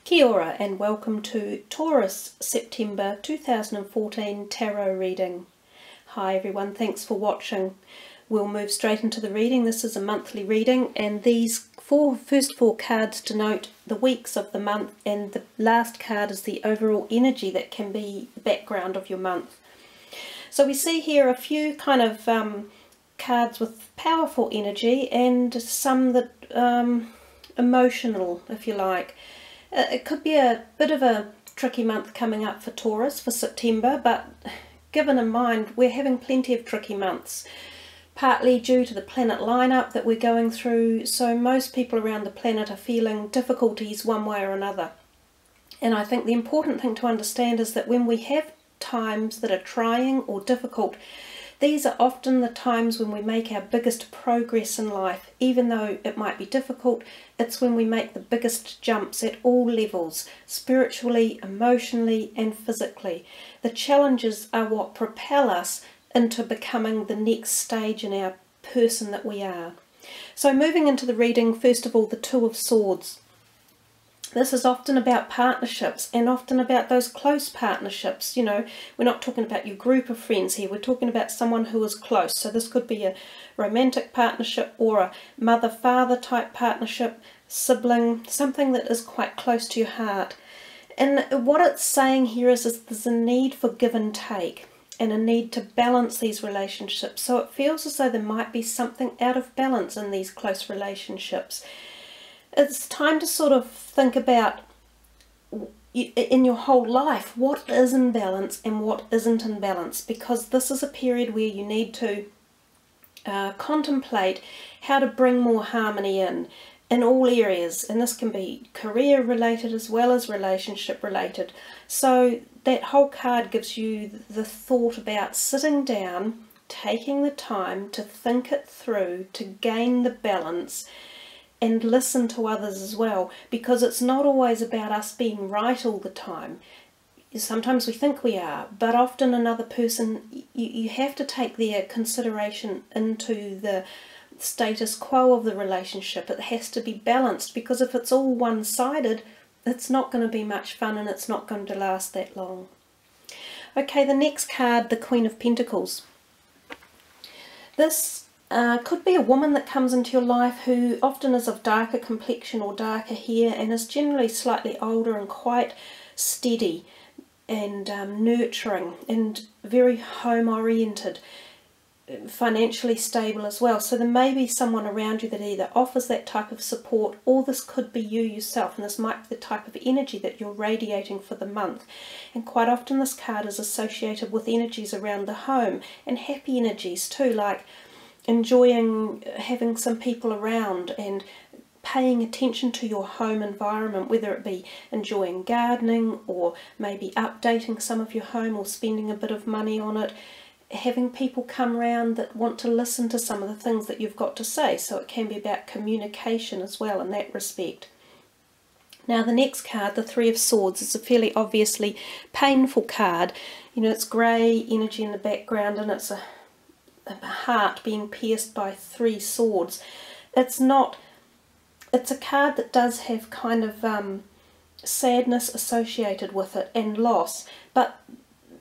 Kia ora and welcome to Taurus September 2014 tarot reading. Hi everyone, thanks for watching. We'll move straight into the reading. This is a monthly reading and these first four cards denote the weeks of the month, and the last card is the overall energy that can be the background of your month. So we see here a few kind of cards with powerful energy and some that emotional, if you like. It could be a bit of a tricky month coming up for Taurus for September, but given in mind we're having plenty of tricky months, partly due to the planet lineup that we're going through, so most people around the planet are feeling difficulties one way or another. And I think the important thing to understand is that when we have times that are trying or difficult, these are often the times when we make our biggest progress in life. Even though it might be difficult, it's when we make the biggest jumps at all levels, spiritually, emotionally and physically. The challenges are what propel us into becoming the next stage in our person that we are. So moving into the reading, first of all, the Two of Swords. This is often about partnerships, and often about those close partnerships. You know, we're not talking about your group of friends here, we're talking about someone who is close. So this could be a romantic partnership or a mother-father type partnership, sibling, something that is quite close to your heart. And what it's saying here is there's a need for give and take, and a need to balance these relationships. So it feels as though there might be something out of balance in these close relationships. It's time to sort of think about in your whole life what is in balance and what isn't in balance, because this is a period where you need to contemplate how to bring more harmony in all areas, and this can be career related as well as relationship related. So that whole card gives you the thought about sitting down, taking the time to think it through, to gain the balance and listen to others as well, because it's not always about us being right all the time. Sometimes we think we are, but often another person, you have to take their consideration into the status quo of the relationship. It has to be balanced, because if it's all one-sided, it's not going to be much fun and it's not going to last that long. Okay, the next card, the Queen of Pentacles. This could be a woman that comes into your life who often is of darker complexion or darker hair, and is generally slightly older and quite steady and nurturing and very home oriented, financially stable as well. So there may be someone around you that either offers that type of support, or this could be you yourself, and this might be the type of energy that you're radiating for the month. And quite often this card is associated with energies around the home, and happy energies too, like enjoying having some people around and paying attention to your home environment, whether it be enjoying gardening or maybe updating some of your home or spending a bit of money on it, having people come around that want to listen to some of the things that you've got to say. So it can be about communication as well in that respect. Now the next card, the Three of Swords, is a fairly obviously painful card. You know, it's grey energy in the background, and it's a heart being pierced by three swords. It's a card that does have kind of sadness associated with it and loss, but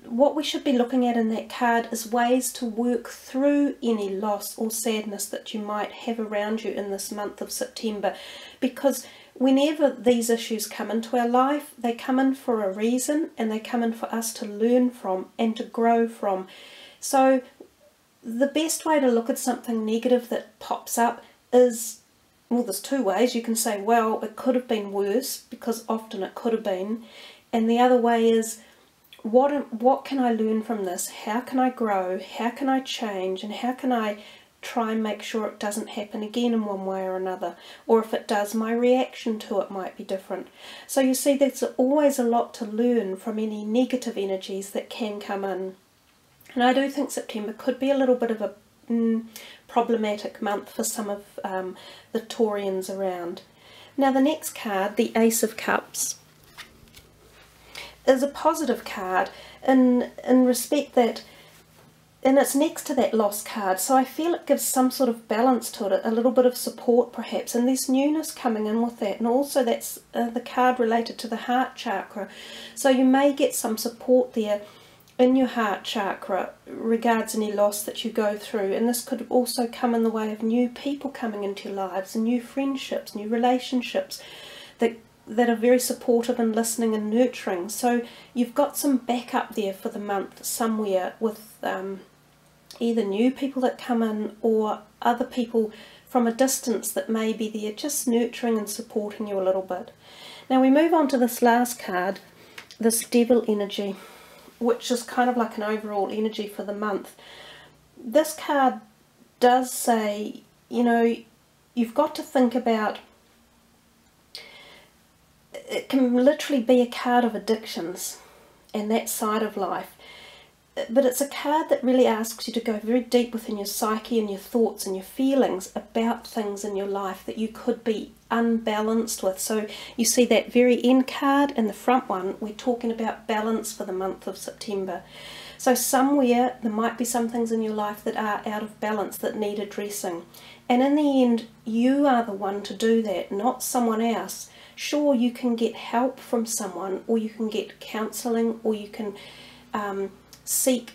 what we should be looking at in that card is ways to work through any loss or sadness that you might have around you in this month of September, because whenever these issues come into our life, they come in for a reason, and they come in for us to learn from and to grow from. So the best way to look at something negative that pops up is, well, there's two ways. You can say, well, it could have been worse, because often it could have been. And the other way is, what can I learn from this? How can I grow? How can I change? And how can I try and make sure it doesn't happen again in one way or another? Or if it does, my reaction to it might be different. So you see, there's always a lot to learn from any negative energies that can come in. And I do think September could be a little bit of a problematic month for some of the Taurians around. Now the next card, the Ace of Cups, is a positive card in respect that and it's next to that lost card, so I feel it gives some sort of balance to it, a little bit of support perhaps, and there's newness coming in with that. And also that's the card related to the heart chakra, so you may get some support there in your heart chakra regards any loss that you go through. And this could also come in the way of new people coming into your lives, and new friendships, new relationships that are very supportive and listening and nurturing. So you've got some backup there for the month somewhere with either new people that come in or other people from a distance that may be there just nurturing and supporting you a little bit. Now we move on to this last card, this Devil energy, which is kind of like an overall energy for the month. This card does say, you know, you've got to think about, it can literally be a card of addictions and that side of life, but it's a card that really asks you to go very deep within your psyche and your thoughts and your feelings about things in your life that you could be unbalanced with. So you see that very end card and the front one, we're talking about balance for the month of September. So somewhere there might be some things in your life that are out of balance that need addressing, and in the end you are the one to do that, not someone else. Sure, you can get help from someone, or you can get counselling, or you can seek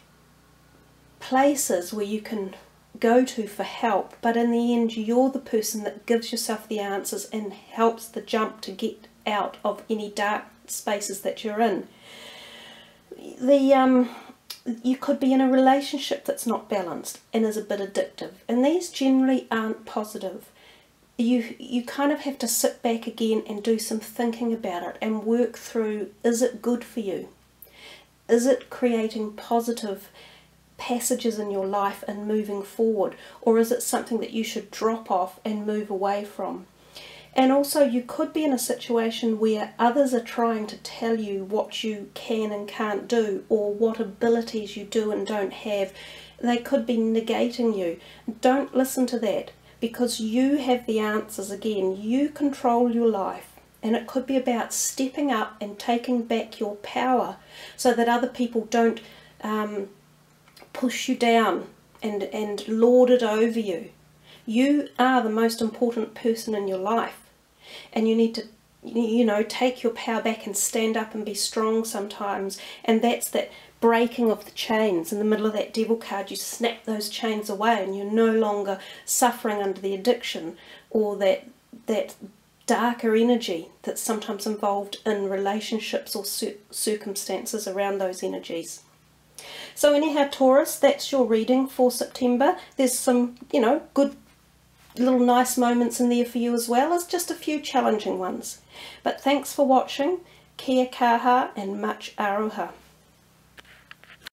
places where you can go to for help, but in the end you're the person that gives yourself the answers and helps the jump to get out of any dark spaces that you're in. You could be in a relationship that's not balanced and is a bit addictive, and these generally aren't positive. You kind of have to sit back again and do some thinking about it and work through, is it good for you? Is it creating positive passages in your life and moving forward, or is it something that you should drop off and move away from? And also you could be in a situation where others are trying to tell you what you can and can't do, or what abilities you do and don't have. They could be negating you. Don't listen to that, because you have the answers again. You control your life, and it could be about stepping up and taking back your power so that other people don't push you down and lord it over you. You are the most important person in your life, and you need to, you know, take your power back and stand up and be strong sometimes. And that's that breaking of the chains. In the middle of that Devil card, you snap those chains away and you're no longer suffering under the addiction or that darker energy that's sometimes involved in relationships or circumstances around those energies. So anyhow, Taurus, that's your reading for September. There's some, you know, good little nice moments in there for you, as well as just a few challenging ones. But thanks for watching. Kia kaha and much aroha.